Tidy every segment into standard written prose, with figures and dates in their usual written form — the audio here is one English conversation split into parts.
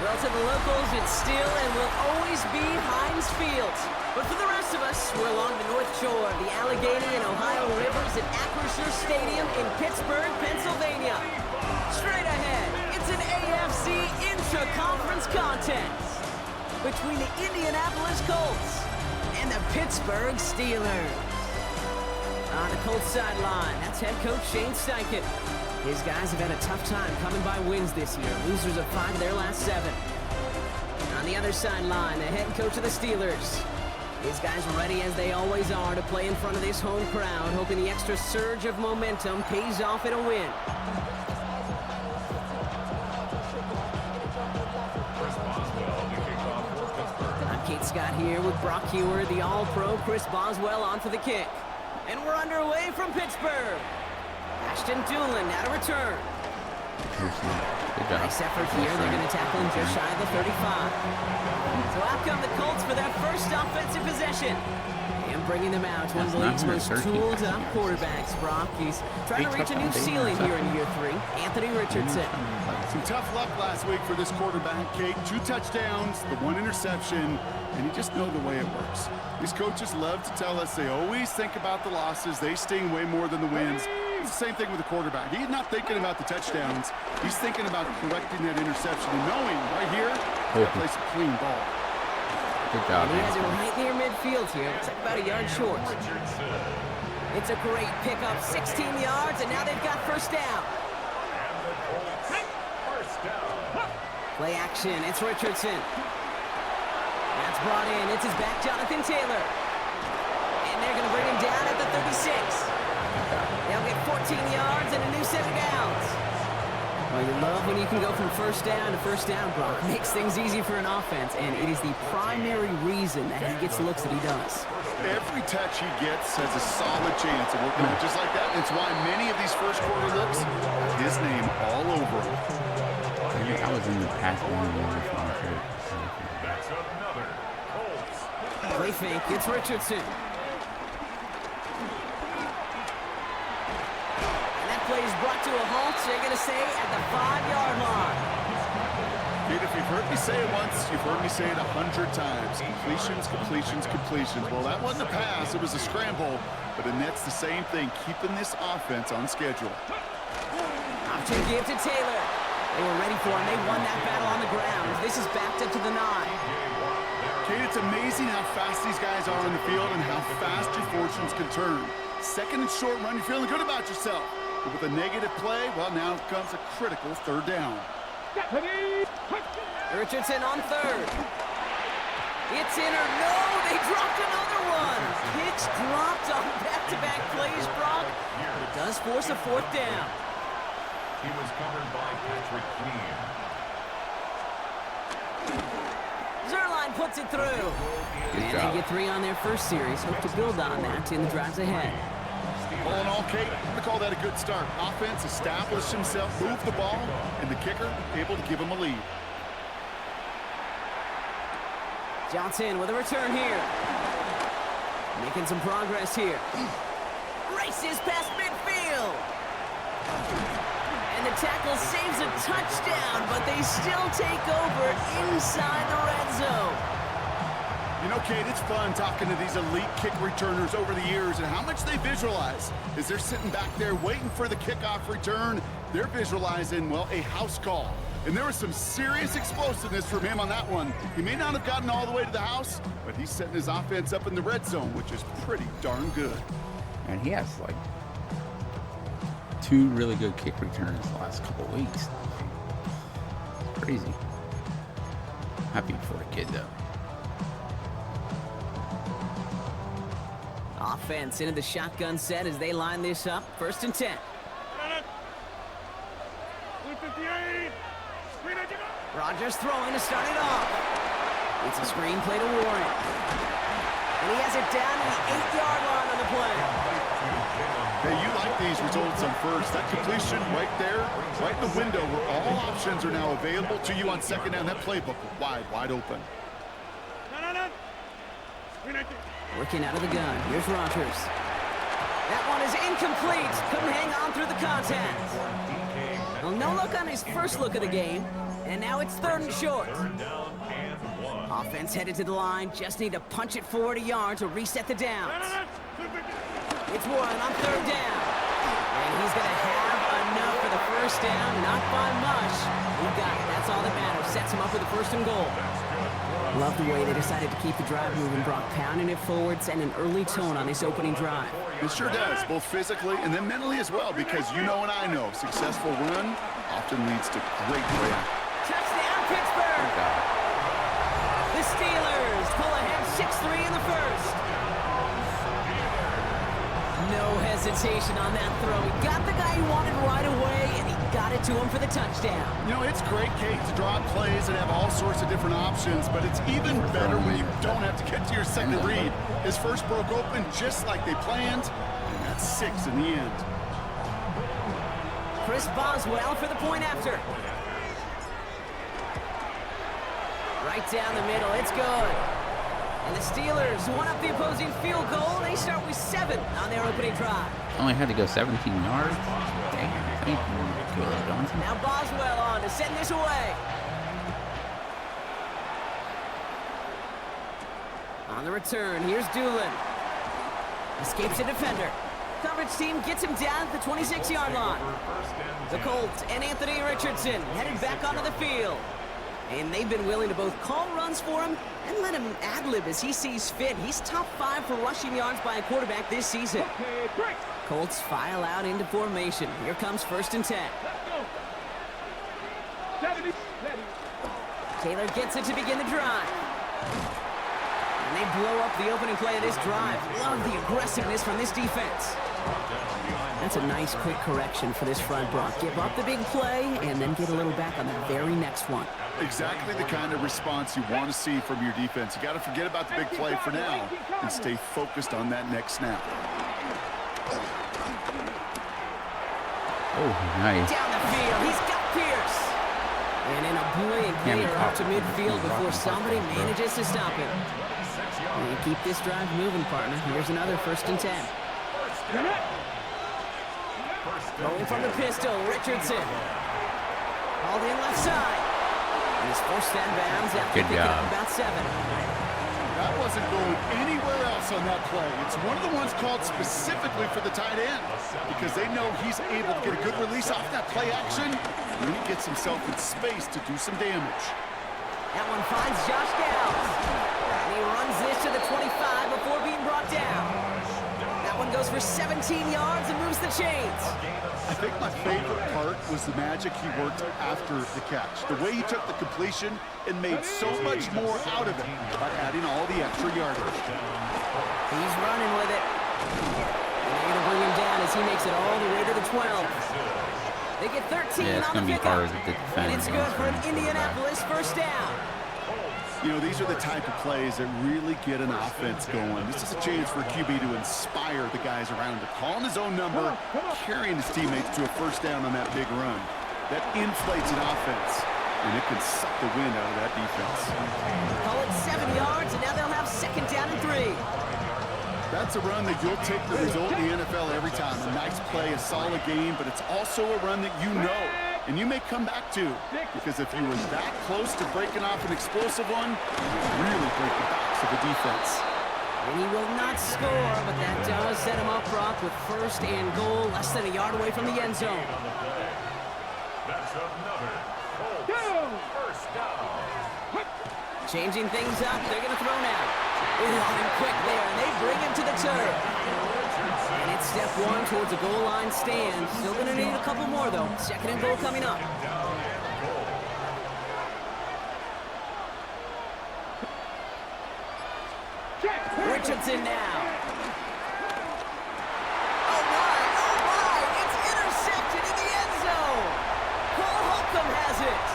Well, to the locals, it's still and will always be Heinz Field. But for the rest of us, we're along the north shore of the Allegheny and Ohio Rivers at Acrisure Stadium in Pittsburgh, Pennsylvania. Straight ahead, it's an AFC intra-conference contest between the Indianapolis Colts and the Pittsburgh Steelers. On the Colts sideline, that's head coach Shane Steichen. His guys have had a tough time coming by wins this year. Losers of 5 of their last 7. On the other sideline, the head coach of the Steelers. His guys ready as they always are to play in front of this home crowd, hoping the extra surge of momentum pays off in a win. I'm Kate Scott here with Brock Hewer, the All-Pro Chris Boswell on for the kick. And we're underway from Pittsburgh. Ashton Doolin now to return. Nice effort here. They're going to tackle him just shy of the 35. So out come the Colts for their first offensive possession. And bringing them out, one of the league's most tooled-up quarterbacks, Brock. He's trying to reach a new ceiling here in year 3. Anthony Richardson. Some tough luck last week for this quarterback, Kate. 2 touchdowns, the 1 interception, and you just know the way it works. These coaches love to tell us they always think about the losses. They sting way more than the wins. It's the same thing with the quarterback. He's not thinking about the touchdowns. He's thinking about correcting that interception and knowing right here, he's play some clean ball. Good job. He has it right near midfield here. It's like about a yard short. It's a great pickup, 16 yards, and now they've got first down. Play action, it's Richardson. That's brought in, it's his back, Jonathan Taylor. And they're going to bring him down at the 36. They'll get 14 yards and a new set of downs. Well, you love when you can go from first down to first down, Brock. Makes things easy for an offense, and it is the primary reason that he gets the looks that he does. Every touch he gets has a solid chance of working out just like that. It's why many of these first quarter looks, his name all over them. I was in the past one. Play fake, it's Richardson. And that play is brought to a halt, so you're going to say at the 5-yard line. Dude, if you've heard me say it once, you've heard me say it 100 times. Completions, completions, completions. Well, that wasn't a pass, it was a scramble, but the net's the same thing, keeping this offense on schedule. Option give to Taylor. They were ready for him. They won that battle on the ground. This is backed up to the 9. Kate, it's amazing how fast these guys are on the field and how fast your fortunes can turn. Second and short run, you're feeling good about yourself. But with a negative play, well, now comes a critical 3rd down. Richardson on 3rd. It's in or no, they dropped another one. Kicks dropped on back-to-back plays, Brock. It does force a 4th down. He was covered by Patrick Queen. Zerline puts it through. And they get 3 on their first series. Hope to build on that in the drives ahead. All in all, Kate, I'm going to call that a good start. Offense established himself, moved the ball, and the kicker able to give him a lead. Johnson with a return here. Making some progress here. Races past midfield. And the tackle saves a touchdown, but they still take over inside the red zone. You know, Kate, it's fun talking to these elite kick returners over the years and how much they visualize. As they're sitting back there waiting for the kickoff return, they're visualizing, well, a house call. And there was some serious explosiveness from him on that one. He may not have gotten all the way to the house, but he's setting his offense up in the red zone, which is pretty darn good. And he has, like, 2 really good kick returns the last couple of weeks. Crazy. Happy for the kid, though. Offense into the shotgun set as they line this up. 1st and 10. Rodgers throwing to start it off. It's a screen play to Warren. And he has it down to the 8-yard line on the play. Hey, you like these results on first. That completion right there, right in the window where all options are now available to you on 2nd down. That playbook wide open. Working out of the gun. Here's Rodgers. That one is incomplete. Couldn't hang on through the contact. Well, no look on his first look of the game, and now it's 3rd and short. Third down and 1. Offense headed to the line, just need to punch it forward a yard to reset the downs. It's Warren on 3rd down. And he's going to have enough for the first down, not by much. He got it, that's all that matters. Sets him up with a 1st and goal. Love the way they decided to keep the drive moving, Brock, pounding it forwards and an early tone on this opening drive. It sure does, both physically and then mentally as well, because you know and I know, successful run often leads to great play. Touchdown, Pittsburgh! The Steelers pull ahead 6-3 in the first. No hesitation on that throw. He got the guy he wanted right away, and he got it to him for the touchdown. You know, it's great, Kate, to draw plays and have all sorts of different options, but it's even better when you don't have to get to your second read. His first broke open just like they planned, and that's 6 in the end. Chris Boswell for the point after. Right down the middle, it's good. And the Steelers one up the opposing field goal. They start with 7 on their opening drive. Only had to go 17 yards. Damn, thank you, Caleb Johnson. Now Boswell on to send this away. On the return, here's Doolin. Escapes a defender. Coverage team gets him down at the 26-yard line. The Colts and Anthony Richardson headed back onto the field. And they've been willing to both call runs for him and let him ad-lib as he sees fit. He's top 5 for rushing yards by a quarterback this season. Colts file out into formation. Here comes 1st and 10. Taylor gets it to begin the drive. And they blow up the opening play of this drive. Love the aggressiveness from this defense. That's a nice quick correction for this front, Brock. Give up the big play and then get a little back on the very next one. Exactly the kind of response you want to see from your defense. You got to forget about the big play for now and stay focused on that next snap. Oh, nice. Down the field, he's got Pierce. And in a blink, they are up to midfield before somebody manages to stop him. And keep this drive moving, partner. Here's another 1st and 10. Rolling from the pistol, Richardson. Hauled in left side. And he's forced out of bounds after picking up about 7. That wasn't going anywhere else on that play. It's one of the ones called specifically for the tight end because they know he's able to get a good release off that play action, and then he gets himself in space to do some damage. That one finds Josh Downs. And he runs this to the 25 before being brought down. That one goes for 17 yards and moves the chains. I think my favorite part was the magic he worked after the catch. The way he took the completion and made so much more out of it by adding all the extra yardage. He's running with it. And they're going to bring him down as he makes it all the way to the 12. They get 13 on the pickup. And it's good for an Indianapolis 1st down. You know, these are the type of plays that really get an offense going. This is a chance for a QB to inspire the guys around him. Calling his own number, carrying his teammates to a 1st down on that big run. That inflates an offense, and it can suck the wind out of that defense. Call it 7 yards, and now they'll have 2nd down and 3. That's a run that you'll take the result in the NFL every time. A nice play, a solid game, but it's also a run that you know and you may come back to, because if you were that close to breaking off an explosive one, you would really break the backs of the defense. And he will not score, but that does set him up, Brock, with 1st and goal, less than a yard away from the end zone. That's another Colts 1st down. Changing things up, they're going to throw now. On him quick there, and they bring him to the turf. And it's step 1 towards a goal line stand. Still going to need a couple more, though. 2nd and goal coming up. Richardson now. Oh my, it's intercepted in the end zone. Cole Holcomb has it.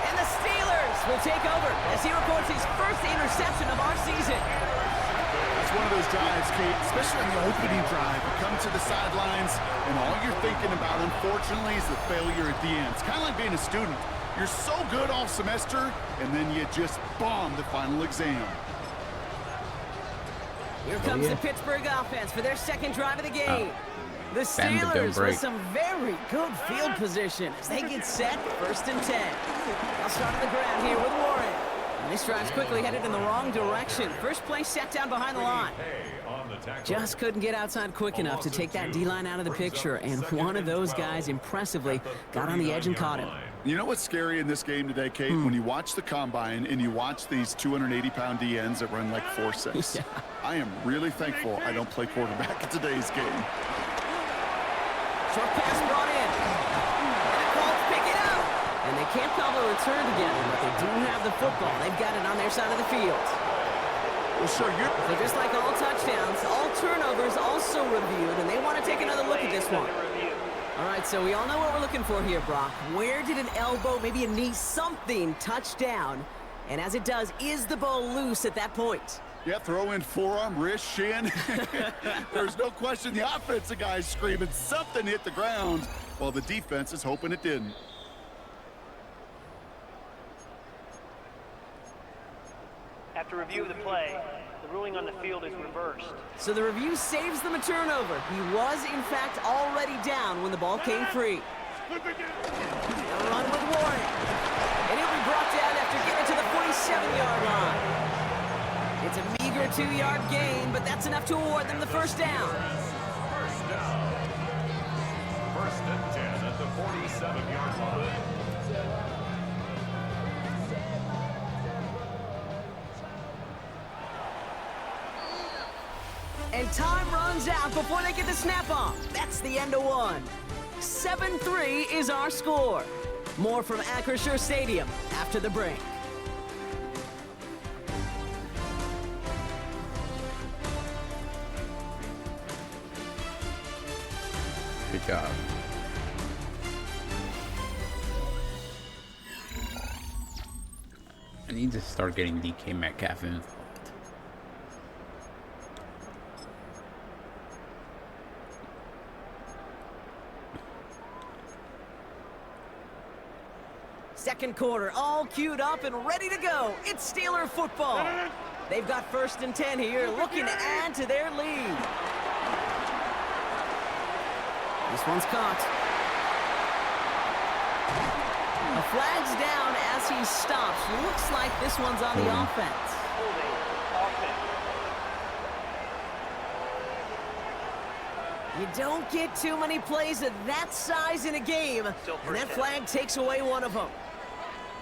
And the Steelers will take over as he records his 1st interception of our season. It's one of those drives, Kate, especially on the opening drive. You come to the sidelines, and all you're thinking about, unfortunately, is the failure at the end. It's kind of like being a student. You're so good all semester, and then you just bomb the final exam. Here comes the Pittsburgh offense for their 2nd drive of the game. The Bend but don't Steelers break. with some very good field position as they get set, 1st and 10. They'll start on the ground here with Warren. And this drive's quickly headed in the wrong direction. First play set down behind the line. Just couldn't get outside quick enough to take that D-line out of the picture, and one of those guys impressively got on the edge and caught him. You know what's scary in this game today, Kate? When you watch the combine and you watch these 280-pound DNs that run like 4.6. Yeah. I am really thankful I don't play quarterback in today's game. Short pass brought in. And the Colts pick it up. And they can't cobble a return together, but they do have the football. They've got it on their side of the field. Well, sure, So just like all touchdowns, all turnovers also reviewed, and they want to take another look at this one. All right, so we all know what we're looking for here, Brock. Where did an elbow, maybe a knee, something touch down? And as it does, is the ball loose at that point? yeah, throw in forearm, wrist, shin. There's no question the offensive guy's screaming something hit the ground while the defense is hoping it didn't. After review of the play, the ruling on the field is reversed. So the review saves them a turnover. He was, in fact, already down when the ball came free. They'll run with Warren. And he'll be brought down after getting to the 47-yard line. It's a meager 2-yard gain, but that's enough to award them the first down. First down. 1st and 10 at the 47-yard line. And time runs out before they get the snap off. That's the end of one. 7-3 is our score. More from Acrisure Stadium after the break. Good job. I need to start getting DK Metcalf involved. Second quarter, all queued up and ready to go. It's Steeler football. They've got 1st and 10 here, looking to add to their lead. This one's caught. A flag's down as he stops. Looks like this one's on the offense. Holding offense. You don't get too many plays of that size in a game, and that flag takes away one of them.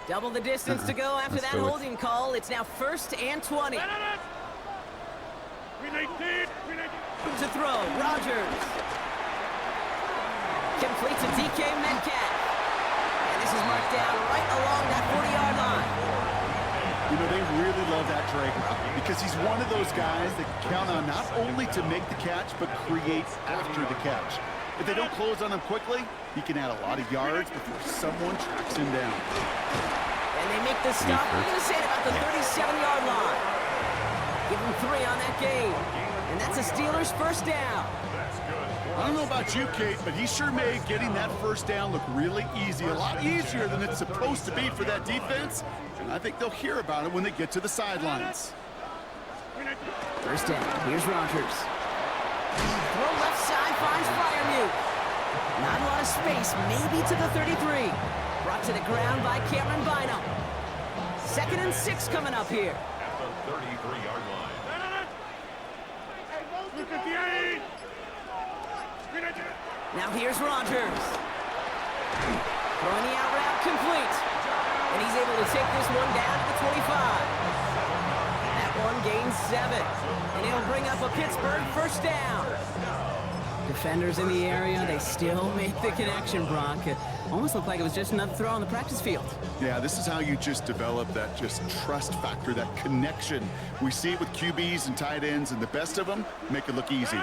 Double the distance to go after that holding call. It's now 1st and 20. To throw, Rodgers. Completes to DK Metcalf. And this is marked down right along that 40-yard line. You know, they really love that drag route because he's one of those guys that can count on not only to make the catch, but create after the catch. If they don't close on him quickly, he can add a lot of yards before someone tracks him down. And they make the stop. We're going to say it about the 37-yard line. Give him 3 on that game. And that's a Steelers first down. I don't know about you, Kate, but he sure made getting that first down look really easy. A lot easier than it's supposed to be for that defense. And I think they'll hear about it when they get to the sidelines. First down. Here's Rodgers. Throw left side finds Freiermuth. Not a lot of space, maybe to the 33. Brought to the ground by Cameron Bynum. 2nd and 6 coming up here. At the 33-yard line. Now here's Rodgers. Throwing the out route complete. And he's able to take this one down to the 25. That one gains 7. And he'll bring up a Pittsburgh first down. Defenders in the area, they still make the connection, Brock. It almost looked like it was just another throw on the practice field. Yeah, this is how you just develop that just trust factor, that connection. We see it with QBs and tight ends, and the best of them make it look easy.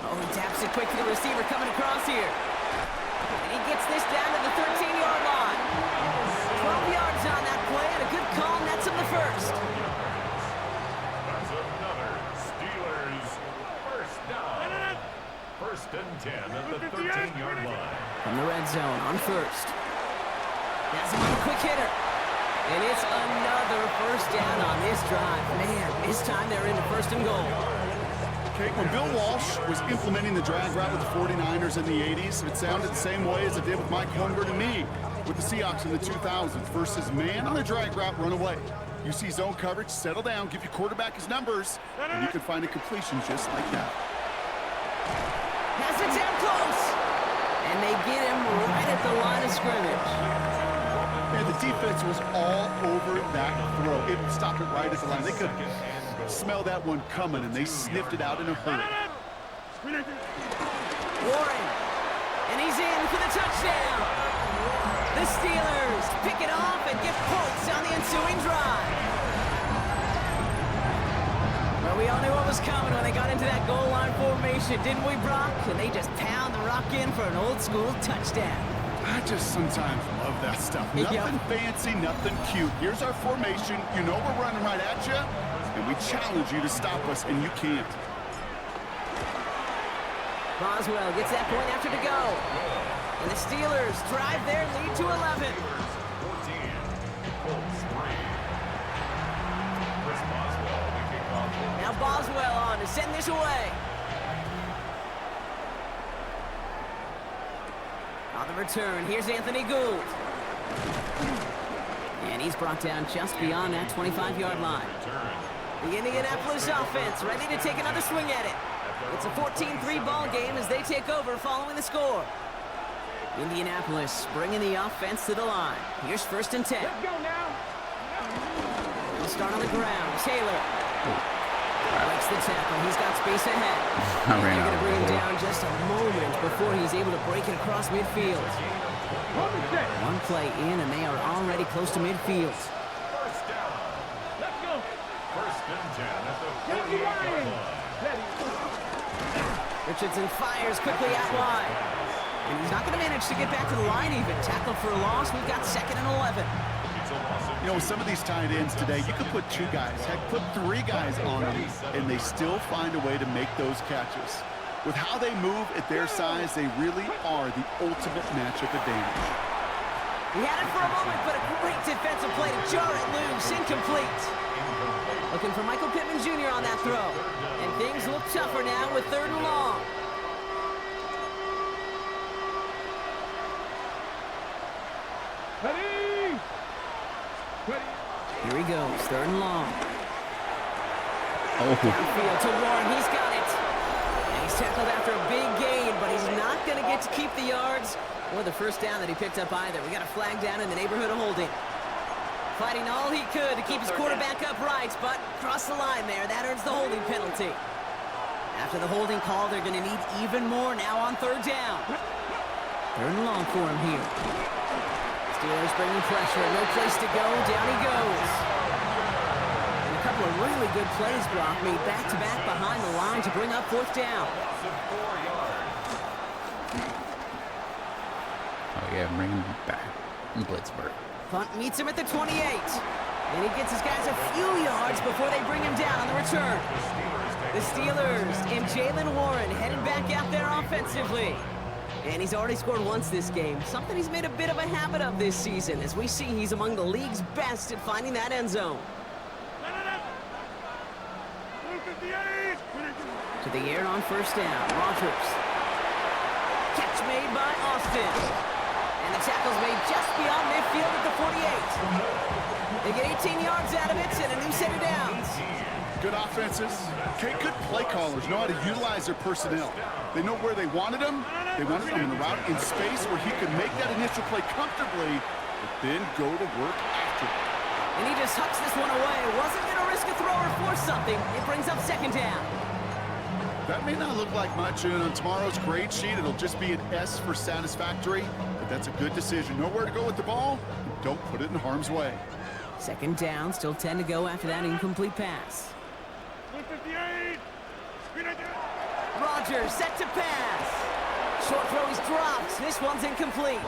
Oh, he taps it quick to the receiver coming across here. And he gets this down to the 13-yard line. 12 yards on that play, and a good call nets him the first. That's another Steelers first down. 1st and 10 at the 13-yard line. From the red zone on first. That's him on a quick hitter. And it's another first down on this drive. Man, this time they're into 1st and goal. Okay, when Bill Walsh was implementing the drag route with the 49ers in the 80s, it sounded the same way as it did with Mike Holmgren and me with the Seahawks in the 2000s versus man on the drag route, run away. You see zone coverage, settle down, give your quarterback his numbers, and you can find a completion just like that. Has it down close. And they get him right at the line of scrimmage. And the defense was all over that throw. It stopped it right at the line. They could smell that one coming, and they sniffed it out in a hurry. Warren, and he's in for the touchdown. The Steelers pick it off and get points on the ensuing drive. Well, we all knew what was coming when they got into that goal line formation, didn't we, Brock? And they just pound the rock in for an old-school touchdown. I just sometimes love that stuff. Nothing fancy, nothing cute. Here's our formation. You know we're running right at you, and we challenge you to stop us, and you can't. Boswell gets that point after to go. And the Steelers drive their lead to 11. Now Boswell on to send this away. On the return, here's Anthony Gould. And he's brought down just beyond that 25-yard line. The Indianapolis offense ready to take another swing at it. It's a 14-3 ball game as they take over following the score. Indianapolis bringing the offense to the line. Here's 1st and 10. Let's go now. We'll start on the ground. Taylor. Breaks the tackle. He's got space ahead. They're going to bring him down just a moment before he's able to break it across midfield. One play in, and they are already close to midfield. First down. Let's go. 1st and 10 at the 48-yard line. Richardson fires quickly out wide. And he's not going to manage to get back to the line even. Tackled for a loss. We've got 2nd and 11. You know, with some of these tight ends today, you could put 2 guys, heck, put 3 guys on them, and they still find a way to make those catches. With how they move at their size, they really are the ultimate matchup advantage. He had it for a moment, but a great defensive play to jar it loose. Incomplete. Looking for Michael Pittman Jr. on that throw. And things look tougher now with 3rd and long. Here he goes, 3rd and long. Downfield to Warren, he's got it. And he's tackled after a big gain, but he's not going to get to keep the yards or the 1st down that he picked up either. We got a flag down in the neighborhood of holding. Fighting all he could to keep his quarterback upright, but across the line there, that earns the holding penalty. After the holding call, they're going to need even more now on 3rd down. 3rd and long for him here. Steelers bringing pressure, no place to go, down he goes. And a couple of really good plays, Brock, made back-to-back behind the line to bring up 4th down. Oh yeah, bring him back in Pittsburgh. Punt meets him at the 28. And he gets his guys a few yards before they bring him down on the return. The Steelers and Jaylen Warren headed back out there offensively. And he's already scored once this game, something he's made a bit of a habit of this season. As we see, he's among the league's best at finding that end zone. To the air on 1st down, Rodgers. Catch made by Austin. And the tackle's made just beyond midfield at the 48. They get 18 yards out of it and a new set of downs. Good offenses. Okay, good play callers know how to utilize their personnel. They know where they wanted them. They wanted him in the route in space where he could make that initial play comfortably, but then go to work after it. And he just hucks this one away. Wasn't going to risk a throw or force something. It brings up 2nd down. That may not look like much, and on tomorrow's grade sheet, it'll just be an S for satisfactory, but that's a good decision. Know where to go with the ball, and don't put it in harm's way. 2nd down, still 10 to go after that incomplete pass. Rodgers set to pass. Short throw is dropped. This one's incomplete.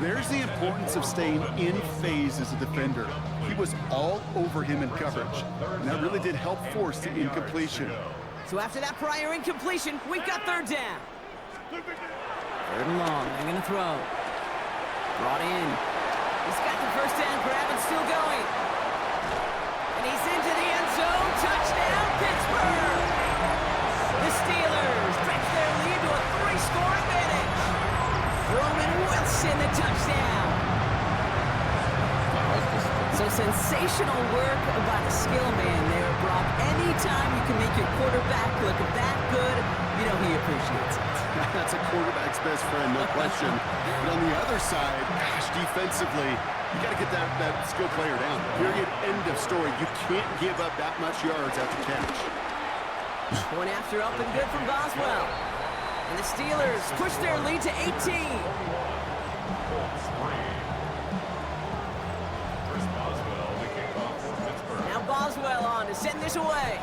There's the importance of staying in phase as a defender. He was all over him in coverage, and that really did help force the incompletion. So after that prior incompletion, we've got 3rd down. 3rd and long, they're going to throw. Brought in. He's got the 1st down grab and still going. And he's into the end zone. Touchdown, Pittsburgh! Wilson, the touchdown. So sensational work by the skill man there, Brock. Anytime you can make your quarterback look that good, you know he appreciates it. That's a quarterback's best friend, no question. But on the other side, gosh, defensively, you got to get that skill player down. Period. End of story. You can't give up that much yards after catch. Point after up and good from Boswell. And the Steelers push their lead to 18. Now Boswell on to send this away.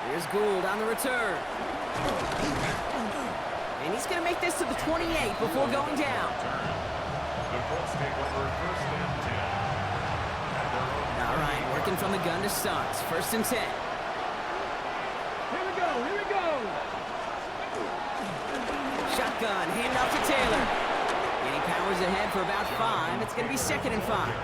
Here's Gould on the return. And he's going to make this to the 28 before going down. All right, working from the gun to start. First and 10. Here we go. Shotgun, hand off to Taylor. And he powers ahead for about 5. It's going to be 2nd and 5.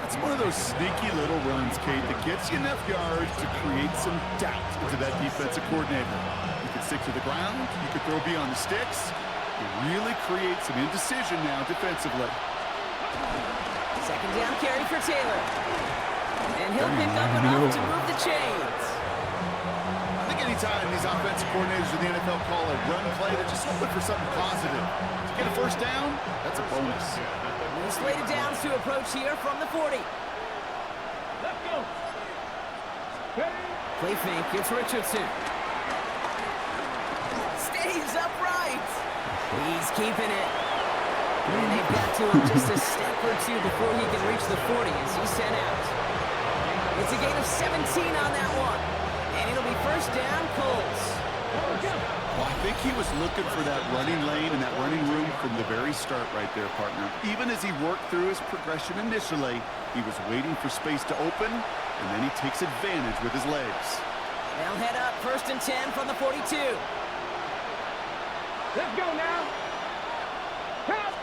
It's one of those sneaky little runs, Kate, that gets you enough yards to create some doubt into that defensive coordinator. You can stick to the ground. You can throw beyond the sticks. You really create some indecision now defensively. 2nd down carry for Taylor. And he'll pick up enough to move the chains. I think anytime these offensive coordinators in the NFL call a run play, they're just hoping for something positive. To get a first down, that's a bonus. And slated downs to approach here from the 40. Let's go. Play fake, it's Richardson. Stays upright. He's keeping it. And they've got to him just a step or two before he can reach the 40 as he's sent out. It's a gain of 17 on that one. And it'll be first down, Colts. Well, I think he was looking for that running lane and that running room from the very start right there, partner. Even as he worked through his progression initially, he was waiting for space to open, and then he takes advantage with his legs. They'll head up 1st and 10 from the 42. Let's go now. Help.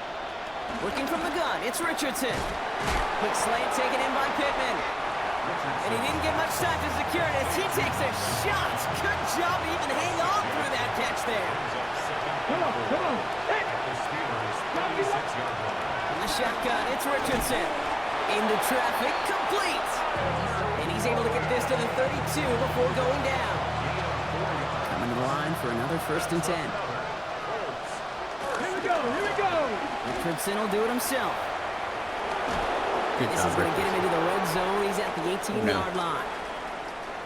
Working from the gun, it's Richardson. Quick slant taken in by Pittman. And he didn't get much time to secure it as he takes a shot. Good job to even hang on through that catch there. Come on. Hey. In the shotgun, it's Richardson. Into traffic, complete. And he's able to get this to the 32 before going down. Coming to the line for another 1st and 10. Here we go. Richardson will do it himself. This is going to get him into the red zone. He's at the 18-yard line.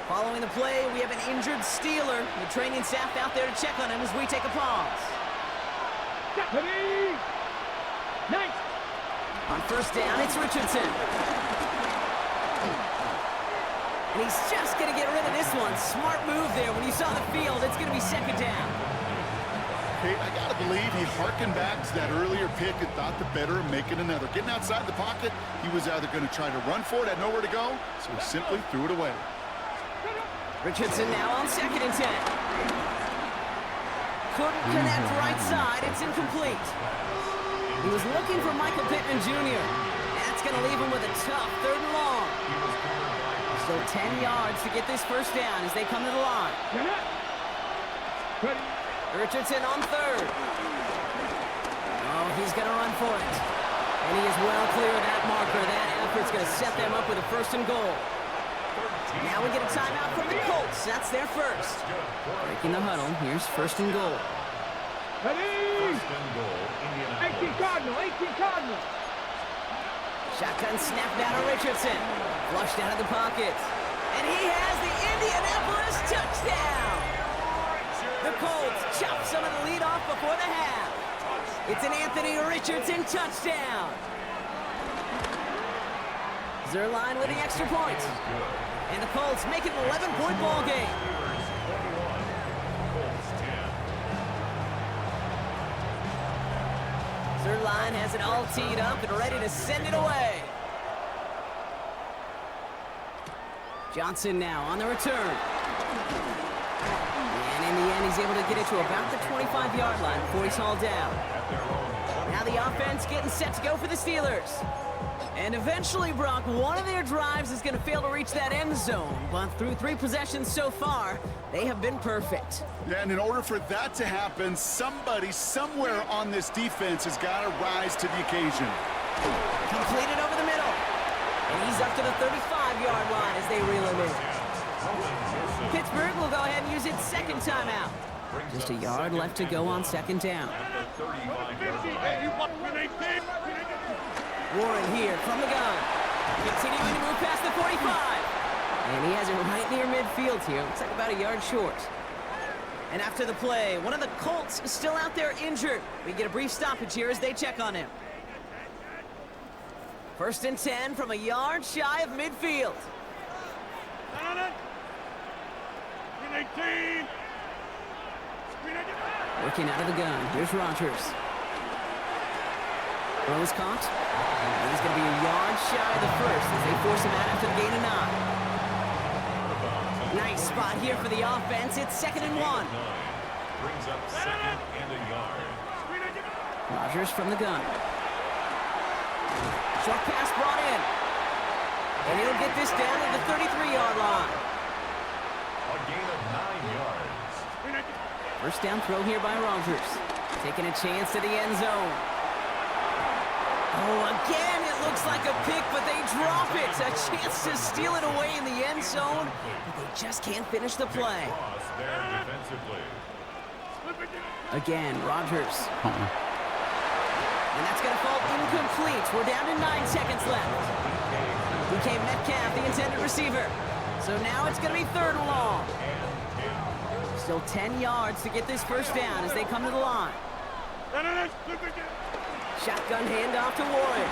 Following the play, we have an injured Steeler. The training staff out there to check on him as we take a pause. Ready. Nice. On 1st down, it's Richardson. And he's just going to get rid of this one. Smart move there. When you saw the field, it's going to be 2nd down. Hey, I got to believe he harkened back to that earlier pick and thought the better of making another. Getting outside the pocket, he was either going to try to run for it, had nowhere to go, so he simply threw it away. Richardson now on 2nd and 10. Couldn't connect right side. It's incomplete. He was looking for Michael Pittman Jr. That's going to leave him with a tough 3rd and long. Still 10 yards to get this first down as they come to the line. Ready. Richardson on 3rd. Oh, he's going to run for it. And he is well clear of that marker. That effort's going to set them up with a 1st and goal. Now we get a timeout from the Colts. That's their first. Breaking the huddle. Here's 1st and goal. Ready. 18 Cardinal. Shotgun snap down to Richardson. Flushed out of the pocket. And he has the Indianapolis touchdown. The Colts chop some of the lead off before the half. It's an Anthony Richardson touchdown. Zerline with the extra point. And the Colts make it an 11-point ball game. Zerline has it all teed up and ready to send it away. Johnson now on the return. And in the end, he's able to get it to about the 25-yard line before he's hauled down. Now the offense getting set to go for the Steelers. And eventually, Brock, one of their drives is going to fail to reach that end zone. But through 3 possessions so far, they have been perfect. Yeah, and in order for that to happen, somebody somewhere on this defense has got to rise to the occasion. Completed over the middle. And he's up to the 35-yard line as they reel him in. Pittsburgh will go ahead and use its second timeout. Just a yard left to go on second down. Warren here from the gun. Continuing to move past the 45. And he has it right near midfield here. Looks like about a yard short. And after the play, one of the Colts is still out there injured. We get a brief stoppage here as they check on him. 1st and 10 from a yard shy of midfield. Working out of the gun. Here's Rodgers. Throw is caught. And he's going to be a yard shy of the first as they force him out after the gain of 9. Nice spot here for the offense. It's 2nd and 1. Brings up 2nd and a yard. Rodgers from the gun. Short pass brought in. And he'll get this down to the 33-yard line. A gain of 9 yards. 1st down throw here by Rodgers. Taking a chance to the end zone. Oh, again, it looks like a pick, but they drop it. A chance to steal it away in the end zone, but they just can't finish the play. Again, Rodgers. And that's going to fall incomplete. We're down to 9 seconds left. DK Metcalf, the intended receiver. So now it's going to be 3rd and long. Still 10 yards to get this 1st down as they come to the line. Shotgun handoff to Warren.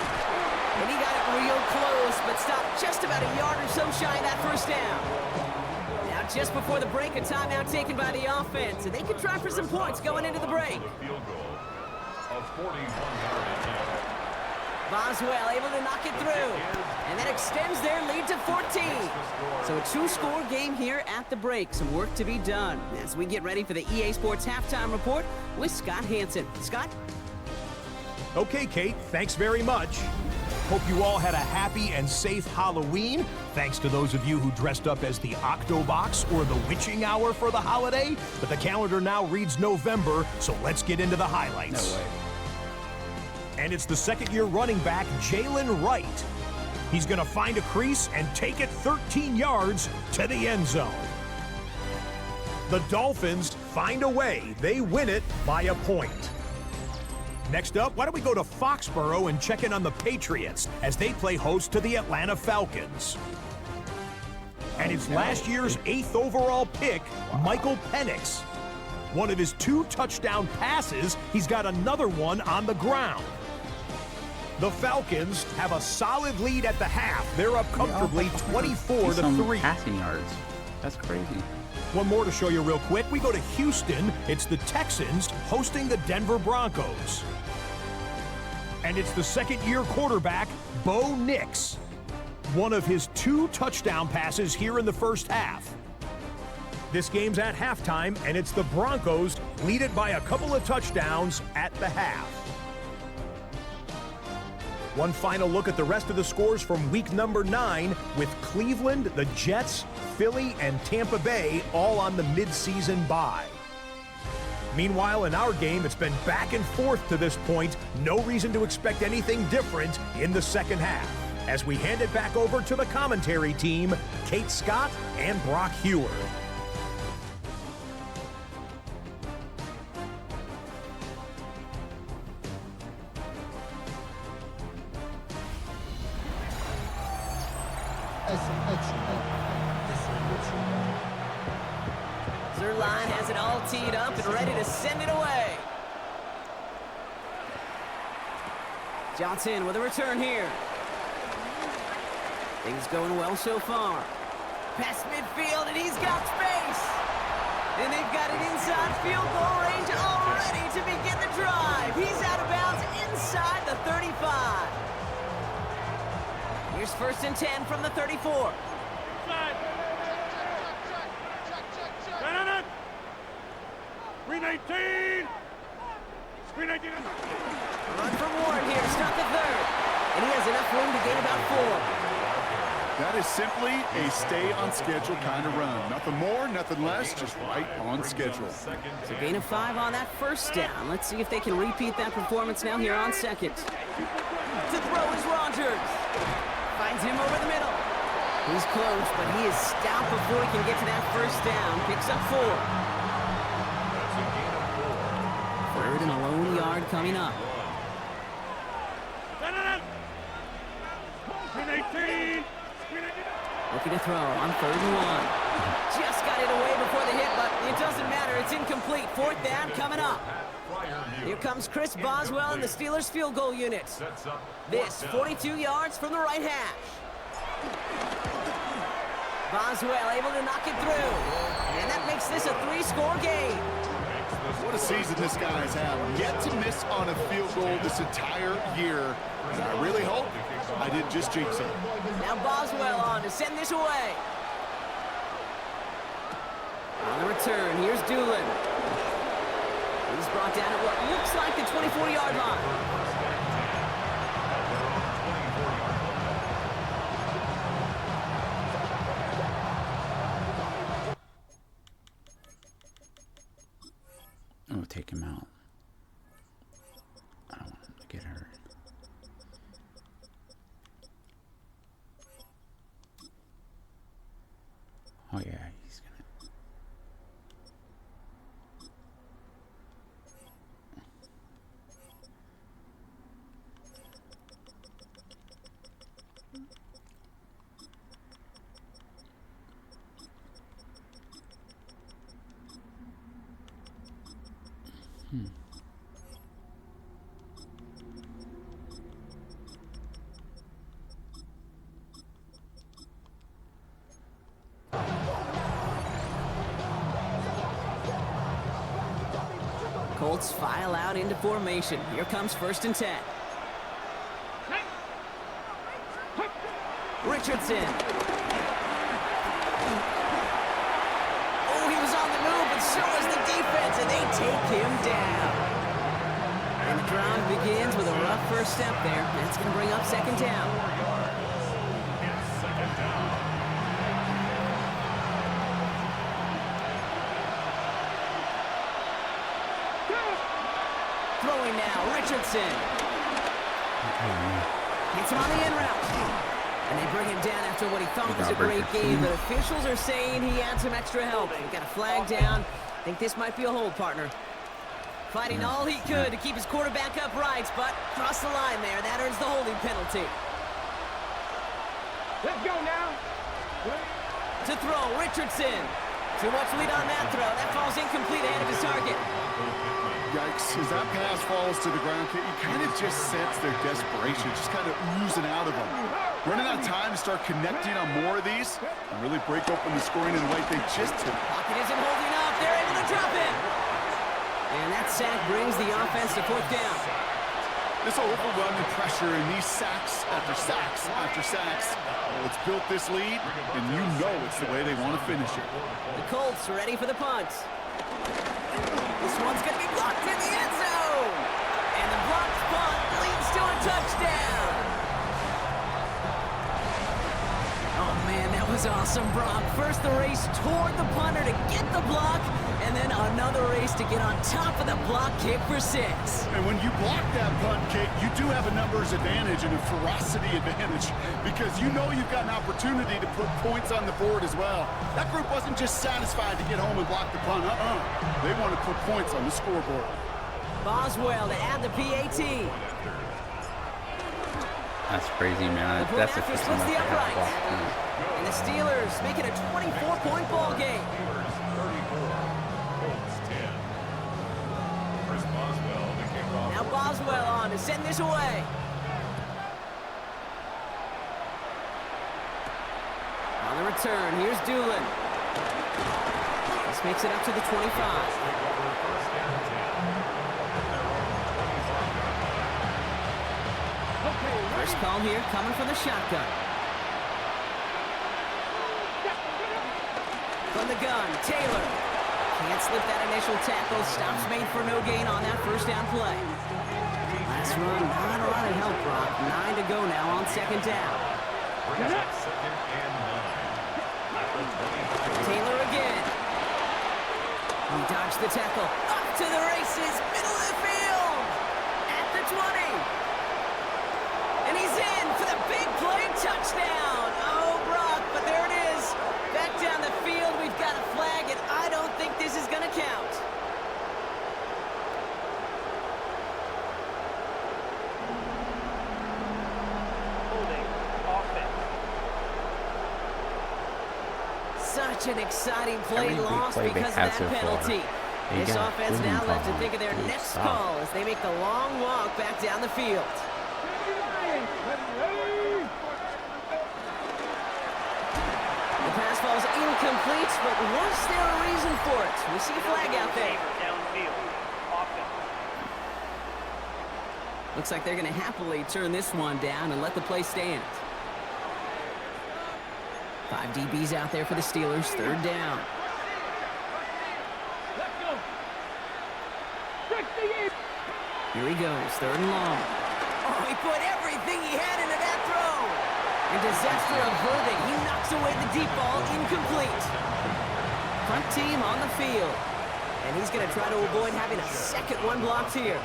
And he got it real close, but stopped just about a yard or so shy of that 1st down. Now just before the break, a timeout taken by the offense, and they can try for some points going into the break. Boswell able to knock it through, and that extends their lead to 14. So a 2-score game here at the break. Some work to be done as we get ready for the EA Sports Halftime Report with Scott Hansen. Scott? Okay, Kate, thanks very much. Hope you all had a happy and safe Halloween. Thanks to those of you who dressed up as the Octobox or the Witching Hour for the holiday. But the calendar now reads November, so let's get into the highlights. No way. And it's the 2nd-year running back, Jalen Wright. He's going to find a crease and take it 13 yards to the end zone. The Dolphins find a way. They win it by a point. Next up, why don't we go to Foxborough and check in on the Patriots as they play host to the Atlanta Falcons. And it's last year's 8th overall pick, Michael Penix. One of his 2 touchdown passes, he's got another one on the ground. The Falcons have a solid lead at the half. They're up comfortably 24-3. Passing yards. That's crazy. One more to show you real quick. We go to Houston. It's the Texans hosting the Denver Broncos. And it's the 2nd-year quarterback, Bo Nix. One of his 2 touchdown passes here in the 1st half. This game's at halftime, and it's the Broncos lead it by a couple of touchdowns at the half. One final look at the rest of the scores from week number 9 with Cleveland, the Jets, Philly, and Tampa Bay all on the midseason bye. Meanwhile, in our game, it's been back and forth to this point. No reason to expect anything different in the 2nd half. As we hand it back over to the commentary team, Kate Scott and Brock Hewer. Zerline has it all teed up and ready to send it away. Johnson with a return here. Things going well so far. Past midfield, and he's got space. And they've got it inside field goal range already to begin the drive. He's out of bounds inside the 35. Here's 1st and 10 from the 34. Green 18. Run for Warren here to stop the third. And he has enough room to gain about 4. That is simply a stay-on-schedule kind of run. Nothing more, nothing less, just right on schedule. So gain of 5 on that first down. Let's see if they can repeat that performance now here on second. To throw is Rogers. Finds him over the middle. He's close, but he is stout before he can get to that first down. Picks up 4. Third and a lone yard coming up. Looking to throw on 3rd and 1. Just got it away before the hit, but it doesn't matter. It's incomplete. 4th down coming up. Here comes Chris Boswell in the Steelers field goal unit. This 42 yards from the right hash. Boswell able to knock it through. And that makes this a 3-score game. What a season this guy has had. Yet to miss on a field goal this entire year. And I really hope I didn't just jinx him. Now Boswell on to send this away. On the return, here's Doolin. He's brought down at what looks like the 24-yard line. Oh, take him out. I don't want him to get hurt. Oh yeah, he's gonna. Colts file out into formation. Here comes 1st and 10. Richardson. Oh, he was on the move, but so was the defense, and they take him down. And the drive begins with a rough first step there. That's going to bring up 2nd down. Throwing now, Richardson. Gets him on the in route. And they bring him down after what he thought was a great game, but officials are saying he had some extra help. He got a flag down. I think this might be a hold, partner. Fighting all he could to keep his quarterback upright, but crossed the line there. That earns the holding penalty. Let's go now. To throw, Richardson. Too much lead on that throw. That falls incomplete ahead of his target. Yikes, as that pass falls to the ground, you kind of just sense their desperation, just kind of oozing out of them. Running out of time to start connecting on more of these and really break open the scoring in the way they just did. Pocket isn't holding up. They're able to drop it. And that sack brings the offense to 4th down. This overwhelming pressure and these sacks after sacks after sacks, well, it's built this lead, and you know it's the way they want to finish it. The Colts are ready for the punt. This one's going to be blocked in the end zone. And the blocked punt leads to a touchdown. Oh, man, that was awesome, Brock. First the race toward the punter to get the block, and then another race to get on top of the block kick for 6. And when you block that punt kick, you do have a numbers advantage and a ferocity advantage because you know you've got an opportunity to put points on the board as well. That group wasn't just satisfied to get home and block the punt. They want to put points on the scoreboard. Boswell to add the PAT. That's crazy, man. That's a splits the uprights. And the Steelers make it a 24-point ball game. Now Boswell on to send this away. On the return, here's Doolin. This makes it up to the 25. First call here coming from the shotgun. From the gun, Taylor. Can't slip that initial tackle. Stops made for no gain on that first down play. Last run, not a lot of help, Brock. 9 to go now on second down. Brings up second and 9. Taylor again. He dodged the tackle. Up to the races. Middle of the field. At the 20. And he's in for the big play touchdown. Oh, Brock, but there it is. Back down the field. We've got a flag, and I don't think this is going to count. Holding offense. Such an exciting play Every lost play they because of had that so far, penalty. they This got offense holding now left to call think of their to next stop. call as they make the long walk back down the field. The pass falls incomplete, but was there a reason for it? We see a flag out there. Downfield. Offense. Looks like they're going to happily turn this one down and let the play stand. 5 DBs out there for the Steelers. Third down. Let's go. 68. Here he goes. Third and long. Oh, he put everything he had into that throw. And disaster averted. He knocks away the deep ball. Incomplete. Punt team on the field. And he's going to try to avoid having a second one blocked here.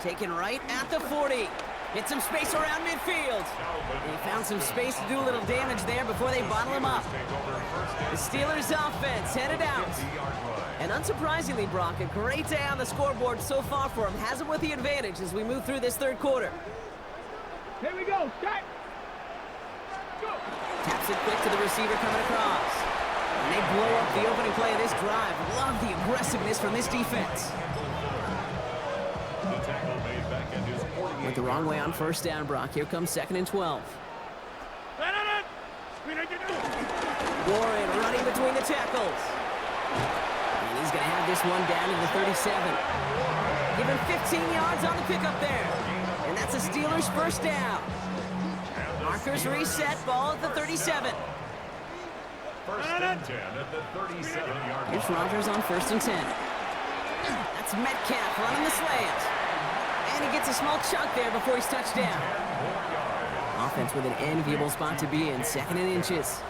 Taken right at the 40. Hit some space around midfield. He found some space to do a little damage there before they bottle him up. The Steelers offense headed out. And unsurprisingly, Brock, a great day on the scoreboard so far for him. Has him with the advantage as we move through this third quarter. Here we go. Start. Go. Taps it quick to the receiver coming across. And they blow up the opening play of this drive. Love the aggressiveness from this defense. The tackle made back at his 48. Went the wrong way on first down, Brock. Here comes second and 12. Warren running between the tackles. And he's going to have this one down to the 37. Given 15 yards on the pickup there. And that's a Steelers first down. Markers reset, ball at the 37. First and 10 at the 37-yard Here's line. Rodgers on first and 10. That's Metcalf running the slant. And he gets a small chunk there before he's touched down. Offense with an enviable spot to be in, second and inches.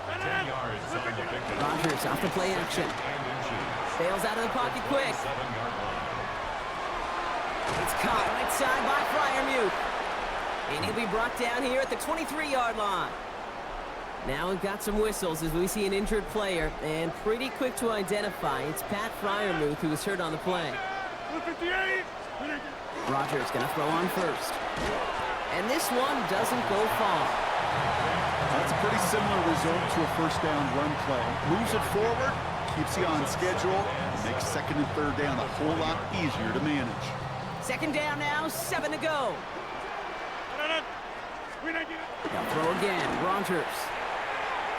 10 yards on the pickup. Rodgers off the play action. And inches. Bails out of the pocket quick. 7-yard line. It's caught right side by Freiermuth. And he'll be brought down here at the 23-yard line. Now we've got some whistles as we see an injured player, and pretty quick to identify. It's Pat Freiermuth who was hurt on the play. Rodgers going to throw on first. And this one doesn't go far. That's a pretty similar result to a first down run play. Moves it forward, keeps you on schedule, and makes second and third down a whole lot easier to manage. Second down now, 7 to go. They'll throw again, Rodgers.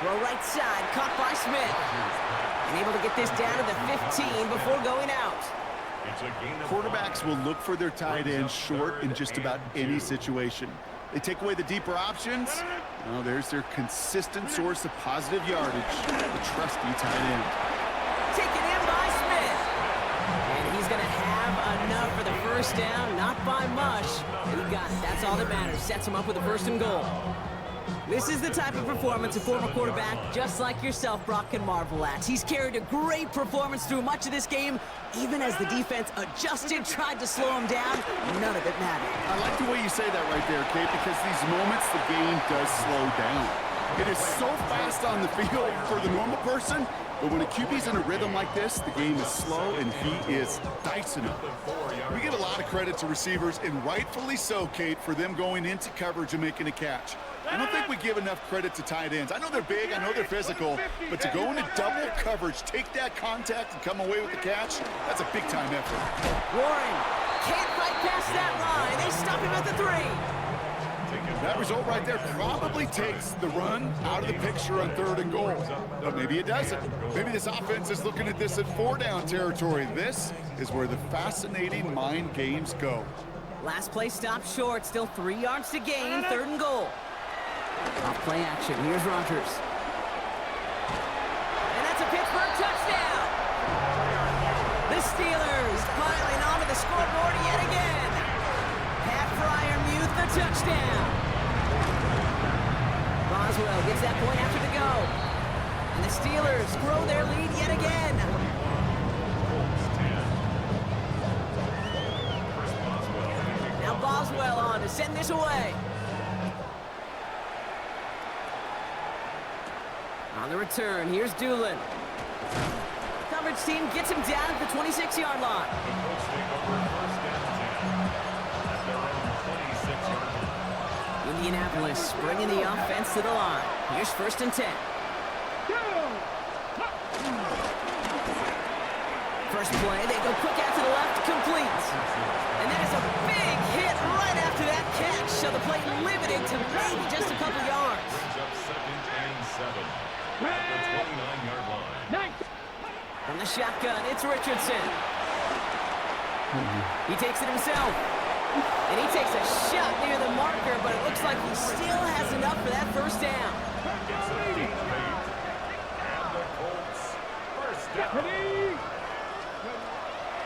Throw right side, caught by Smith. And able to get this down to the 15 before going out. It's a gain of Quarterbacks will look for their tight ends short in just about any situation. They take away the deeper options. Well, there's their consistent source of positive yardage, the trusty tight end. Taken in by Smith. And he's going to have enough for the first down, not by much. He got it. That's all that matters. Sets him up with a first and goal. This is the type of performance a former quarterback just like yourself, Brock, can marvel at. He's carried a great performance through much of this game, even as the defense adjusted, tried to slow him down. None of it mattered. I like the way you say that right there, Kate, because these moments the game does slow down. It is so fast on the field for the normal person, but when a QB's in a rhythm like this, the game is slow and he is dicing up. We give a lot of credit to receivers, and rightfully so, Kate, for them going into coverage and making a catch. I don't think we give enough credit to tight ends. I know they're big, I know they're physical, but to go into double coverage, take that contact, and come away with the catch, that's a big-time effort. Warren can't fight past that line. They stop him at the 3. That result right there probably takes the run out of the picture on third and goal. But maybe it doesn't. Maybe this offense is looking at this at 4-down territory. This is where the fascinating mind games go. Last play stopped short. Still 3 yards to gain. Third and goal. Off play action. Here's Rodgers. And that's a Pittsburgh touchdown. The Steelers piling onto the scoreboard yet again. Pat Fryermuth, the touchdown. Boswell gets that point after the go. And the Steelers grow their lead yet again. Now Boswell on to send this away. On the return, here's Doolin. Coverage team gets him down at the 26-yard line. Indianapolis bringing the offense to the line. Here's 1st and 10. First play, they go quick out to the left, complete. And that is a big hit right after that catch, so the play limited to maybe just a couple yards. Brings up 2nd and 7 at the 29-yard line. From the shotgun, it's Richardson. He takes it himself. And he takes a shot near the marker, but it looks like he still has enough for that first down. It's a deep lead. And the Colts, 1st down.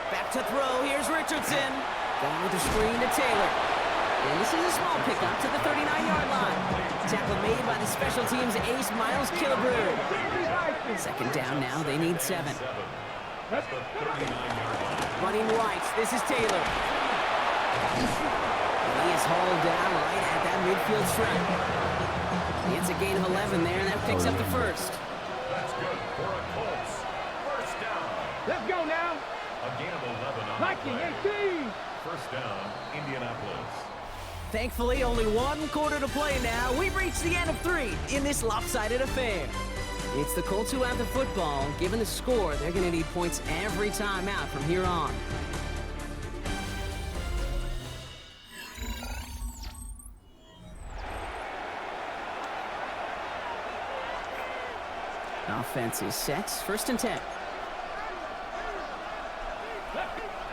Back to throw, here's Richardson. Going with the screen to Taylor. And this is a small pickup to the 39-yard line. Tackle made by the special teams ace Miles Killebrew. 2nd down now, they need 7. At the 39-yard line. Running right, this is Taylor. And he is hauled down right at that midfield stripe. It's a gain of 11 there, and that picks up the first. That's good for a Colts. 1st down. Let's go now. A gain of 11 on Viking, the play. 18. 1st down, Indianapolis. Thankfully, only 1 quarter to play now. We've reached the end of 3 in this lopsided affair. It's the Colts who have the football. Given the score, they're going to need points every time out from here on. Offense is set. 1st and 10.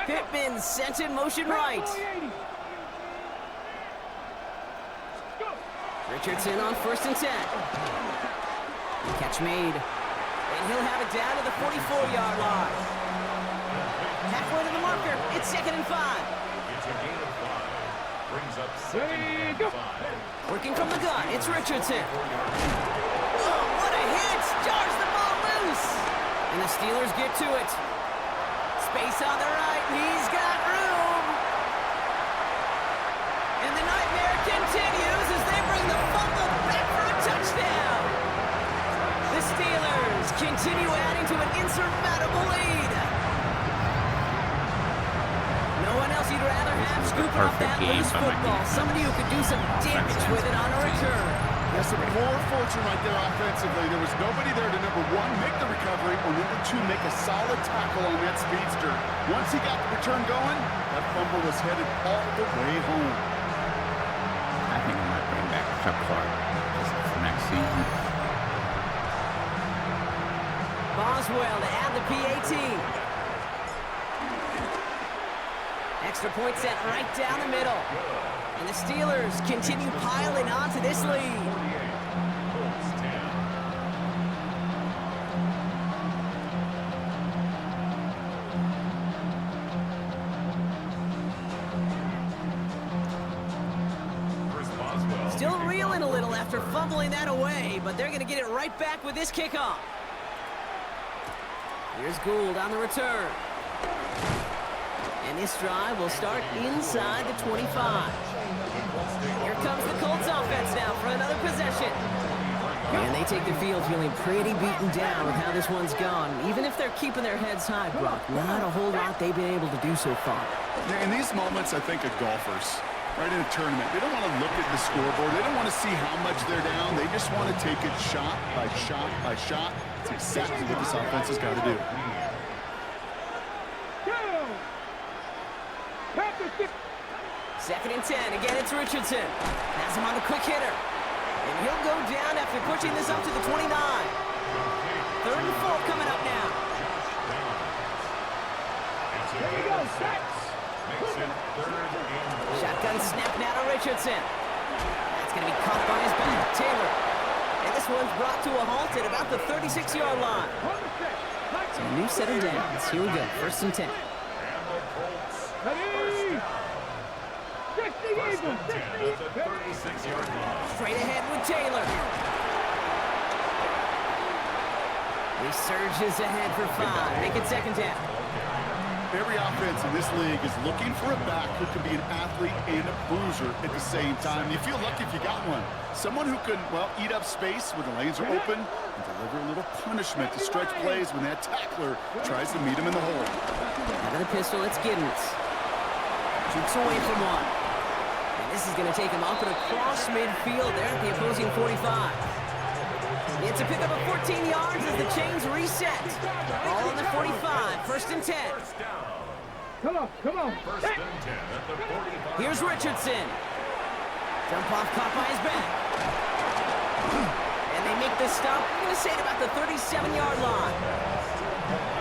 Pittman sent in motion right. Richardson on 1st and 10. Catch made. And he'll have it down to the 44-yard line. Halfway to the marker. It's 2nd and 5. It's a gain of 5. Brings up 2nd and 5. Working from the gun. It's Richardson. Oh, what a hit! Jars the ball loose. And the Steelers get to it. Space on the right. He's got room. And the nightmare continues as they bring the fumble back for a touchdown. The Steelers continue adding to an insurmountable lead. No one else you'd rather have scooping up that loose football. Somebody who could do some damage with it on a return. Yes, some poor fortune right there offensively. There was nobody there to, number 1, make the recovery, or number 2, make a solid tackle on that speedster. Once he got the return going, that fumble was headed all the way home. I think I might bring back Chuck Clark for next season. Boswell to add the PAT. Extra point set right down the middle. And the Steelers continue piling onto this lead. Colts 10. Chris Boswell. Still reeling a little after fumbling that away, but they're going to get it right back with this kickoff. Here's Gould on the return. And this drive will start inside the 25. Here comes the Colts offense now for another possession. And they take the field feeling pretty beaten down with how this one's gone. Even if they're keeping their heads high, Brock, not a whole lot they've been able to do so far. Yeah, in these moments, I think of golfers, right in a tournament. They don't want to look at the scoreboard. They don't want to see how much they're down. They just want to take it shot by shot by shot. It's exactly what this offense has got to do. Second and 10. Again, it's Richardson. Has him on the quick hitter. And he'll go down after pushing this up to the 29. 3rd and 4 coming up now. There you go, Sacks. Shotgun snap now to Richardson. That's going to be caught by his back. Taylor. And this one's brought to a halt at about the 36-yard line. So a new set of downs. Here we go. 1st and 10. Ready? 60 Eagles, 60. 36-yard line. Straight ahead with Taylor. He surges ahead for 5. Make it 2nd down. Every offense in this league is looking for a back who can be an athlete and a bruiser at the same time. You feel lucky if you got one. Someone who can, well, eat up space when the lanes are open and deliver a little punishment to stretch plays when that tackler tries to meet him in the hole. Out of the pistol, it's Giddens. Shoots away from one. And this is going to take him up and across midfield there at the opposing 45. It's a pickup of 14 yards as the chains reset. Ball on the 45, 1st and 10. Come on, come on. 1st and 10 at the 45. Here's Richardson. Jump off caught by his back. And they make the stop, I'm going to say at about the 37-yard line.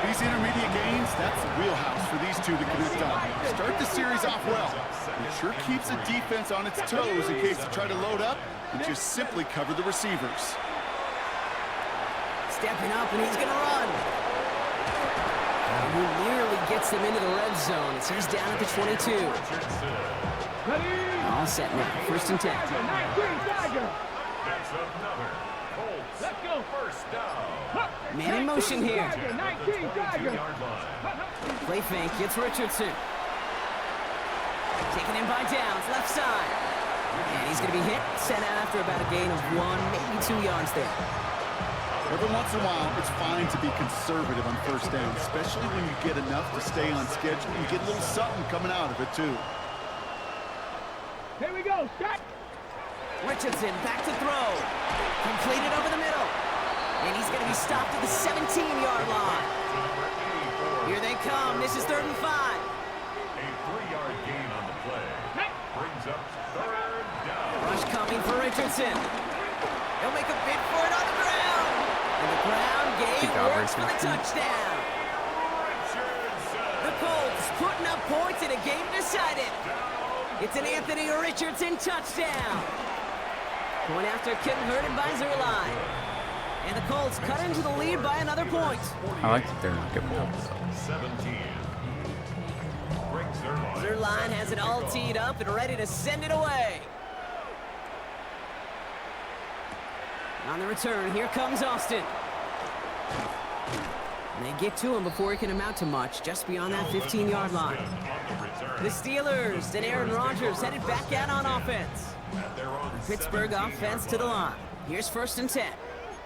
These intermediate gains, that's the wheelhouse for these two to connect on. Start the series off well. It sure keeps the defense on its toes in case they try to load up and just simply cover the receivers. Stepping up, and he's going to run. He nearly gets them into the red zone as he's down at the 22. Ready? All set now, 1st and 10. 19 Tiger. That's another Colts. Let's go. 1st down. Man in motion here. 19 Tiger. 2-yard line. Play fake, gets Richardson. Taken in by Downs, left side. And he's going to be hit, sent out after about a gain of 1, maybe 2 yards there. Every once in a while, it's fine to be conservative on 1st down, especially when you get enough to stay on schedule. You get a little something coming out of it, too. Here we go. Shot. Richardson back to throw. Completed over the middle. And he's going to be stopped at the 17-yard line. Here they come. This is 3rd and 5. A 3-yard gain on the play. Brings up 3rd down. Rush coming for Richardson. He'll make a bid for it on the ground. And the ground game works for the touchdown. The Colts putting up points in a game decided. It's an Anthony Richardson touchdown. Point after couldn't hurt it by Zerline. And the Colts cut into the lead by another point. I like that they're not giving up. 17. Greg Zerline. Zerline has it all teed up and ready to send it away. On the return, here comes Austin. And they get to him before he can amount to much, just beyond that 15-yard line. The Steelers and Aaron Rodgers headed back out on offense. Pittsburgh offense to the line. Here's 1st and 10.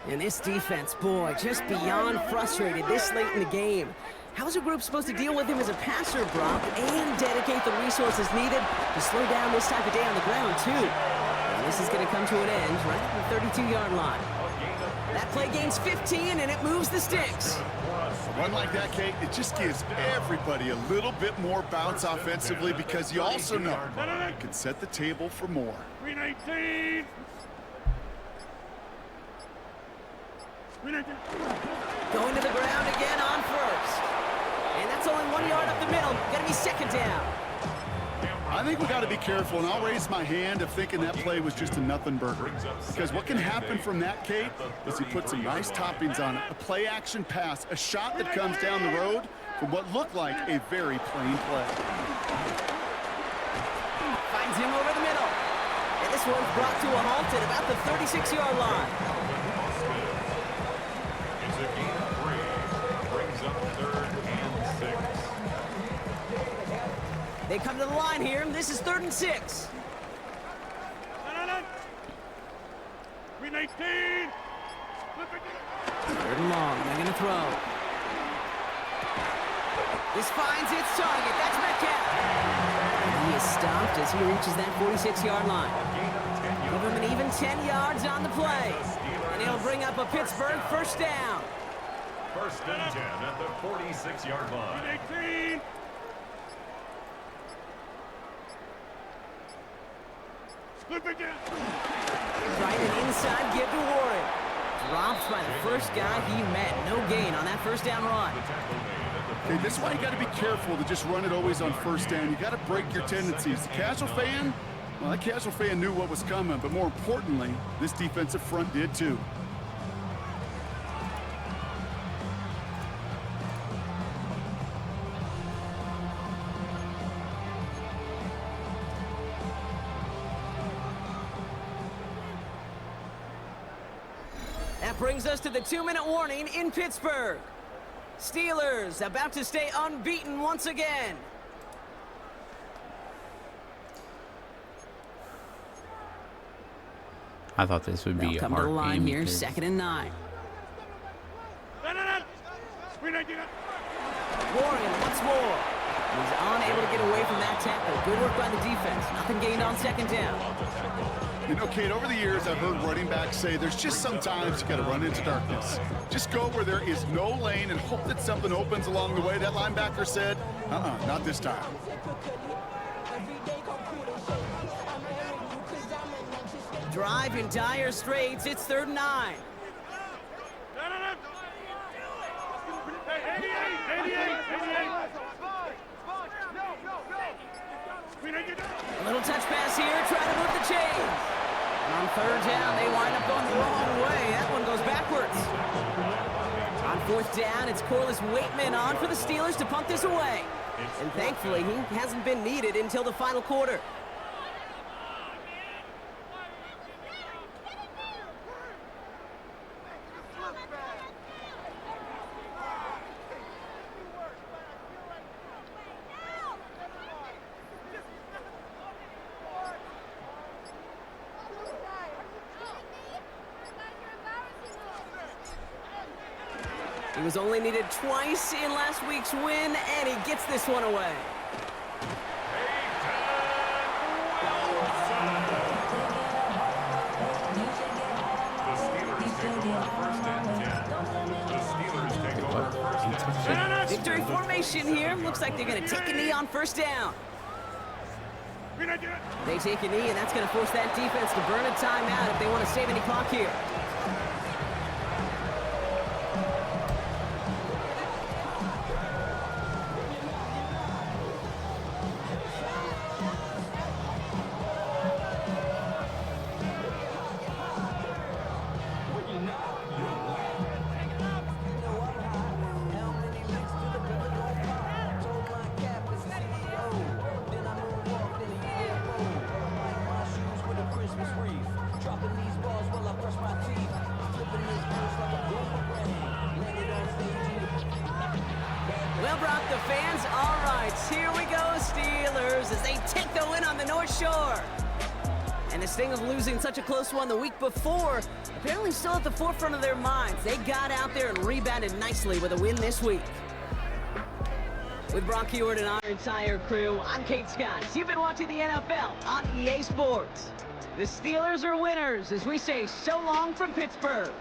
And this defense, boy, just beyond frustrated this late in the game. How's a group supposed to deal with him as a passer, Brock, and dedicate the resources needed to slow down this type of day on the ground, too? And this is going to come to an end right at the 32-yard line. That play gains 15, and it moves the sticks. A run like that, Kate, it just gives everybody a little bit more bounce offensively because you also know you can set the table for more. 319. Going to the ground again on 1st. And that's only 1 yard up the middle. Going to be 2nd down. I think we got to be careful, and I'll raise my hand of thinking that play was just a nothing burger. Because what can happen from that, Kate, is he put some nice toppings on it. A play-action pass, a shot that comes down the road from what looked like a very plain play. Finds him over the middle. And this one's brought to a halt at about the 36-yard line. It's a gain of 3. Brings up 3rd and 6. They come to the line here, and this is 3rd and 6. 319. 3rd and long. They're going to throw. This finds its target. That's Metcalf. And he is stopped as he reaches that 46-yard line. Give him an even 10 yards on the play. And it'll bring up a Pittsburgh 1st down. 1st and 10 at the 46-yard line. 318. Right and inside, give to Warren. Dropped by the first guy he met. No gain on that 1st down run. Okay, this is why you got to be careful to just run it always on 1st down. You got to break your tendencies. The casual fan, Well, that casual fan knew what was coming, but more importantly, this defensive front did too. That brings us to the 2-minute warning in Pittsburgh. Steelers about to stay unbeaten once again. I thought this would be a Come to the hard line game here, because 2nd and 9. Warren once more. He's unable to get away from that tackle. Good work by the defense. Nothing gained on 2nd down. You know, Kate, over the years, I've heard running backs say there's just sometimes you got to run into darkness. Just go where there is no lane and hope that something opens along the way. That linebacker said, not this time. Drive in dire straits. It's 3rd and 9. A little touch pass here, try to move the chains. And on 3rd down, they wind up going the wrong way. That one goes backwards. On 4th down, it's Corliss Waitman on for the Steelers to punt this away. And thankfully, he hasn't been needed until the final quarter. He was only needed twice in last week's win, and he gets this one away. The Steelers take over 1st and 10. The Steelers take over 1st and 10. Victory formation here. Looks like they're going to take a knee on 1st down. They take a knee, and that's going to force that defense to burn a timeout if they want to save any clock here. Well, Brock, the fans, all right, here we go, Steelers, as they take the win on the North Shore. And the sting of losing such a close one the week before, apparently still at the forefront of their minds. They got out there and rebounded nicely with a win this week. With Brock Heward and our entire crew, I'm Kate Scott. You've been watching the NFL on EA Sports. The Steelers are winners as we say so long from Pittsburgh.